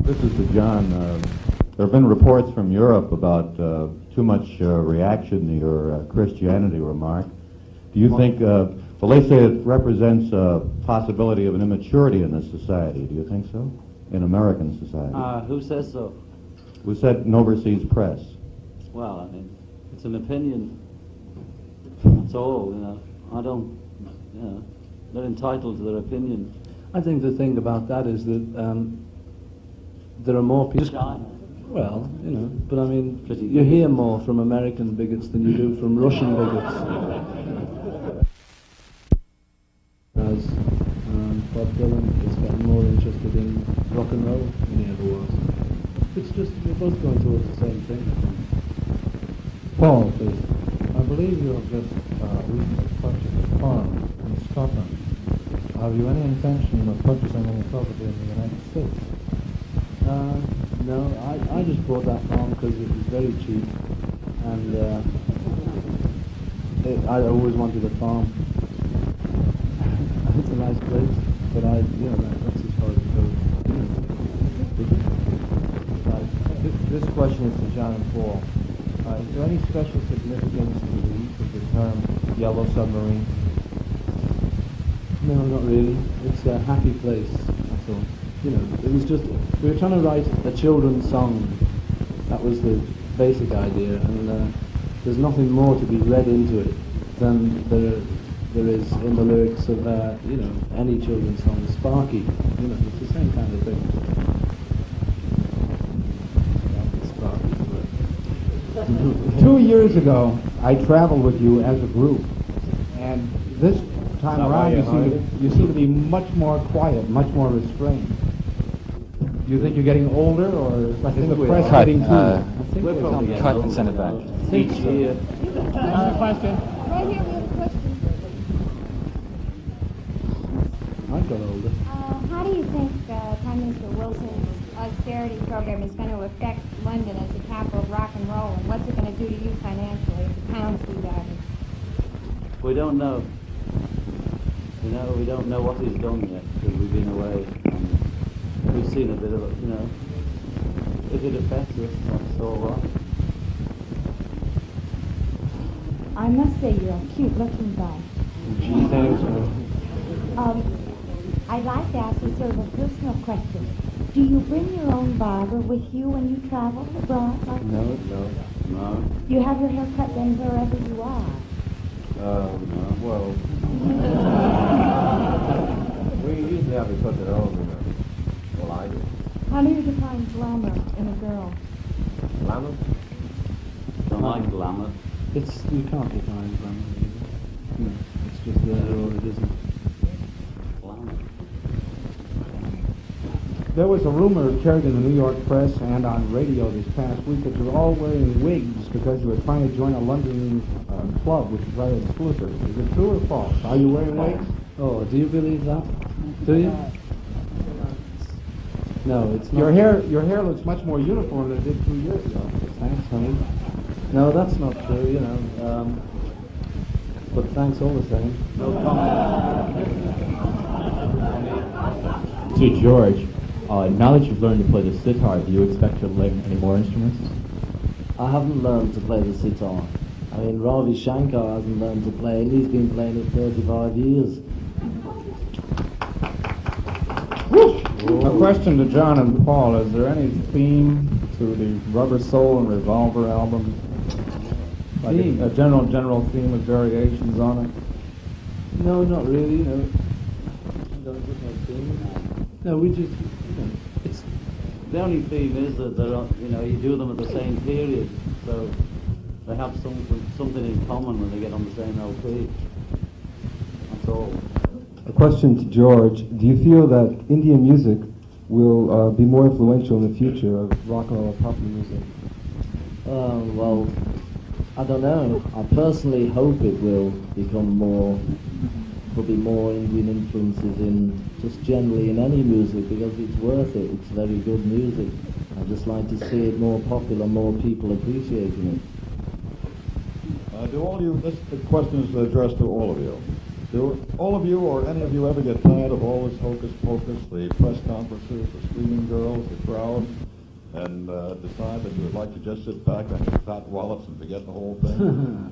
This is to John. There have been reports from Europe about too much reaction to your Christianity remark. Do you think, well, they say it represents a possibility of an immaturity in this society. Do you think so? In American society? Who says so? Who said in overseas press? Well, I mean, it's an opinion. That's all, you know. I don't, you know, they're entitled to their opinion. I think the thing about that is that there are more people. China. Well, you know, but I mean, Pretty you good. hear more from American bigots than you do from Russian bigots. As Bob Dylan is getting more interested in rock and roll than he ever was. It's just, we're both going towards the same thing. Paul, please. I believe you have just recently purchased a farm in Scotland. Have you any intention of purchasing any property in the United States? No, I just bought that farm because it was very cheap, and I always wanted a farm. It's a nice place, but that's as far as it goes. This question is to John and Paul. Is there any special significance to the use of the term yellow submarine? No, not really. It's a happy place, that's all. You know, it was just, we were trying to write a children's song. That was the basic idea, and there's nothing more to be read into it than there is in the lyrics of, any children's song. Sparky, you know, it's the same kind of thing. Sparky, 2 years ago, I traveled with you as a group, and this time around you seem to be much more quiet, much more restrained. Do you think you're getting older, or is the press getting too? Cut and send it back. Each year. Another question. Right here, we have a question. I've got older. How do you think Prime Minister Wilson's austerity program is going to affect London as the capital of rock and roll, and what's it going to do to you financially if the pound's devalued? We don't know. You know, we don't know what he's done yet because we've been away. And we've seen a bit of it, you know. If it affects us, that's all right. I must say you're a cute-looking guy. Gee, thanks, man. I'd like to ask you sort of a personal question. Do you bring your own barber with you when you travel abroad? No. You have your hair cut then wherever you are. Well, we usually have it cut at home. Well, I do. How do you define glamour in a girl? Glamour? Don't like glamour. You can't define glamour. No, it's just there or it isn't. Glamour. There was a rumor carried in the New York press and on radio this past week that you're all wearing wigs because you were trying to join a London club, which is rather exclusive. Is it true or false? Are you wearing wigs? Oh, do you believe that? Do you? No, it's not. Your hair looks much more uniform than it did 2 years ago. Thanks, honey. No, that's not true, you know. But thanks all the same. No comment. To George, now that you've learned to play the sitar, do you expect to learn any more instruments? I haven't learned to play the sitar. I mean, Ravi Shankar hasn't learned to play, and he's been playing it 35 years. A question to John and Paul. Is there any theme to the Rubber Soul and Revolver album? Like a general theme with variations on it? No, not really, no. No, we just, It's the only theme is that they're you do them at the same period, so they have something in common when they get on the same LP. That's all. A question to George. Do you feel that Indian music will be more influential in the future of rock and roll and pop music? Well, I don't know. I personally hope it will become more, there'll be more Indian influences in, just generally in any music, because it's worth it. It's very good music. I'd just like to see it more popular, more people appreciating it. Do all you, this question is addressed to all of you. Do it. All of you or any of you ever get tired of all this hocus pocus, the press conferences, the screaming girls, the crowd, and decide that you would like to just sit back on your fat wallets and forget the whole thing?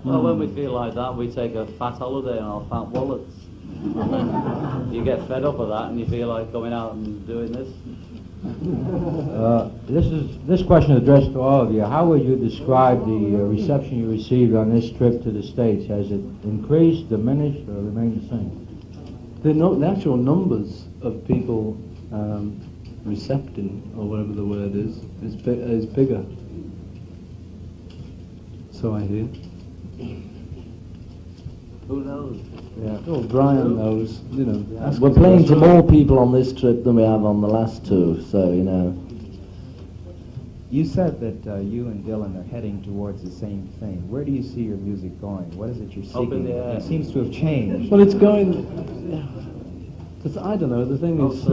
Well, when we feel like that, we take a fat holiday on our fat wallets. And then you get fed up of that and you feel like going out and doing this. This question is addressed to all of you. How would you describe the reception you received on this trip to the States? Has it increased, diminished, or remained the same? The actual numbers of people recepting, or whatever the word is bigger. So I hear. Who knows? Yeah. Well, Brian knows, you know. We're playing to more people on this trip than we have on the last two, so, you know. You said that you and Dylan are heading towards the same thing. Where do you see your music going? What is it you're seeking? Up in the air. It seems to have changed. Well, it's going. I don't know. The thing is,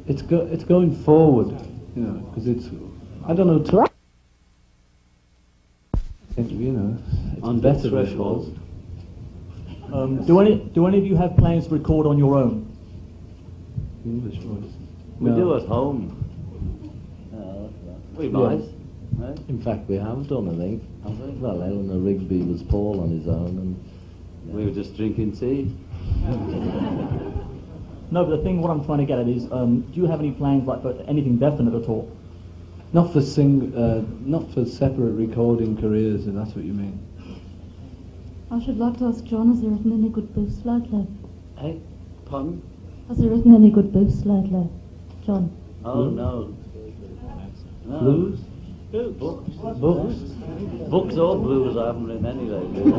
it's going forward, you know, because it's. I don't know. You know, it's On better thresholds. Do any of you have plans to record on your own? English voice. We No. do at home. We might. Right? In fact, we have done, I think. Have we? Well, Eleanor Rigby was Paul on his own, and We were just drinking tea. No, but the thing, what I'm trying to get at is, do you have any plans like for anything definite at all? Not for separate recording careers, if that's what you mean. I should like to ask John, has he written any good books lately? Hey, pardon? Has he written any good books lately, John? Oh, no. No. Blues? Books. Books? Books or blues, I haven't written any lately.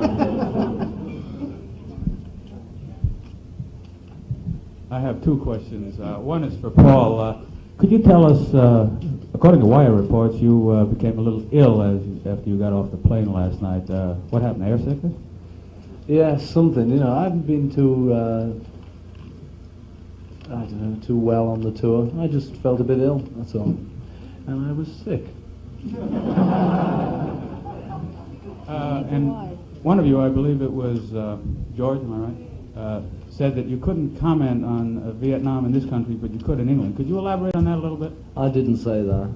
I have two questions. One is for Paul. Could you tell us, according to wire reports, you became a little ill after you got off the plane last night. What happened, air sickness? Yeah, something. You know, I haven't been too, I don't know, too well on the tour. I just felt a bit ill, that's all. And I was sick. And one of you, I believe it was George, am I right, said that you couldn't comment on Vietnam in this country, but you could in England. Could you elaborate on that a little bit? I didn't say that.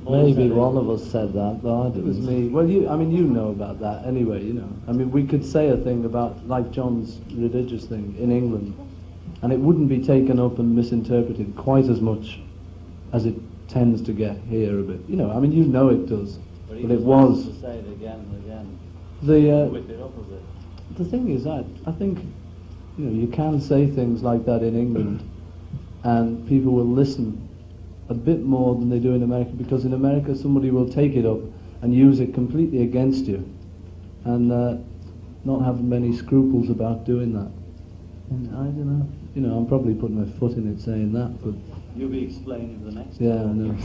Paul Maybe said one of us said that, but I It didn't. was me. Well, you know about that anyway, you know. I mean, we could say a thing about, like John's religious thing in England, and it wouldn't be taken up and misinterpreted quite as much as it tends to get here a bit. You know, I mean, you know it does, but it was. To say it again and again. Whip it up a bit. The thing is that I think, you know, you can say things like that in England, and people will listen a bit more than they do in America, because in America somebody will take it up and use it completely against you, and not have many scruples about doing that. And I don't know. You know, I'm probably putting my foot in it saying that, but You'll be explaining the next yeah, I know.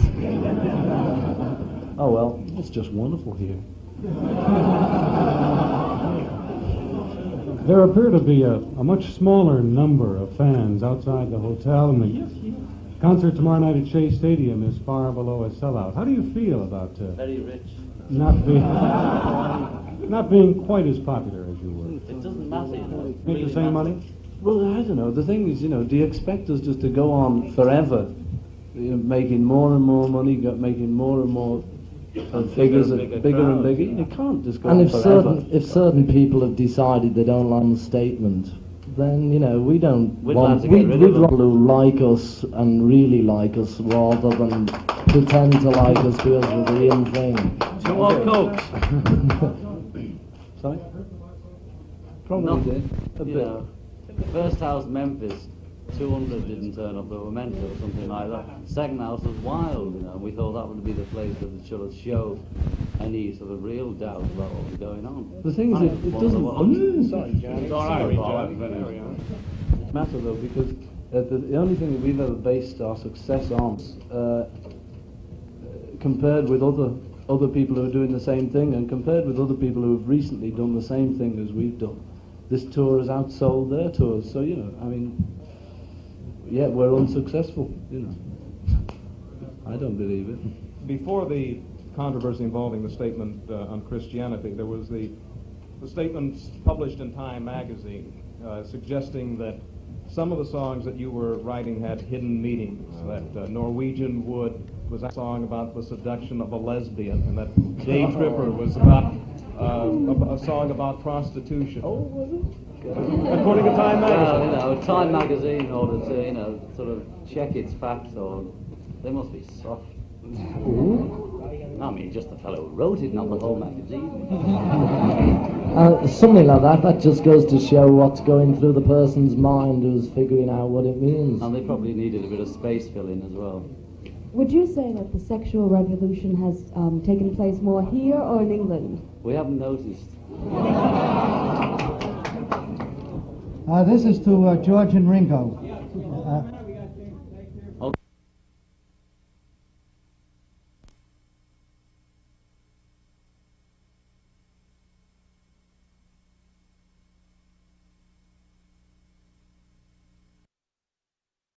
Oh well, it's just wonderful here. There appear to be a much smaller number of fans outside the hotel, and the concert tomorrow night at Shea Stadium is far below a sellout. How do you feel about Very rich. not being quite as popular as you were? It doesn't matter, you know. It Make really the same matters. money? Well, I don't know. The thing is, you know, do you expect us just to go on forever, you know, making more and more money, making more and more figures, bigger and bigger? You can't just go And on forever. if certain people have decided they don't like the statement, then, you know, we don't We'd want... like to get rid of them. people who like us and really like us rather than pretend to like us because we're the real thing. Two more cokes. Sorry? Probably did. A You bit. know, first house Memphis, 200 didn't turn up, they were meant to, or something like that. Second house was wild, you know, and we thought that would be the place that would sort of show any sort of real doubt about what was going on. The thing is, it doesn't It's all right, Paul, I'm finished. matter though, because the only thing that we've ever based our success on, compared with other people who are doing the same thing, and compared with other people who have recently done the same thing as we've done, this tour has outsold their tours. So, you know, I mean, yeah, we're unsuccessful, you know. I don't believe it. Before the controversy involving the statement on Christianity, there was the the statements published in Time magazine suggesting that some of the songs that you were writing had hidden meanings, that Norwegian Wood was a song about the seduction of a lesbian, and that Day Tripper was about a song about prostitution. Oh, was it? According to Time magazine. Well, Time magazine, in order to, sort of check its facts, or they must be soft. I mean, just the fellow who wrote it, not the whole magazine. Something like that. That just goes to show what's going through the person's mind who's figuring out what it means. And they probably needed a bit of space filling as well. Would you say that the sexual revolution has taken place more here or in England? We haven't noticed. This is to George and Ringo.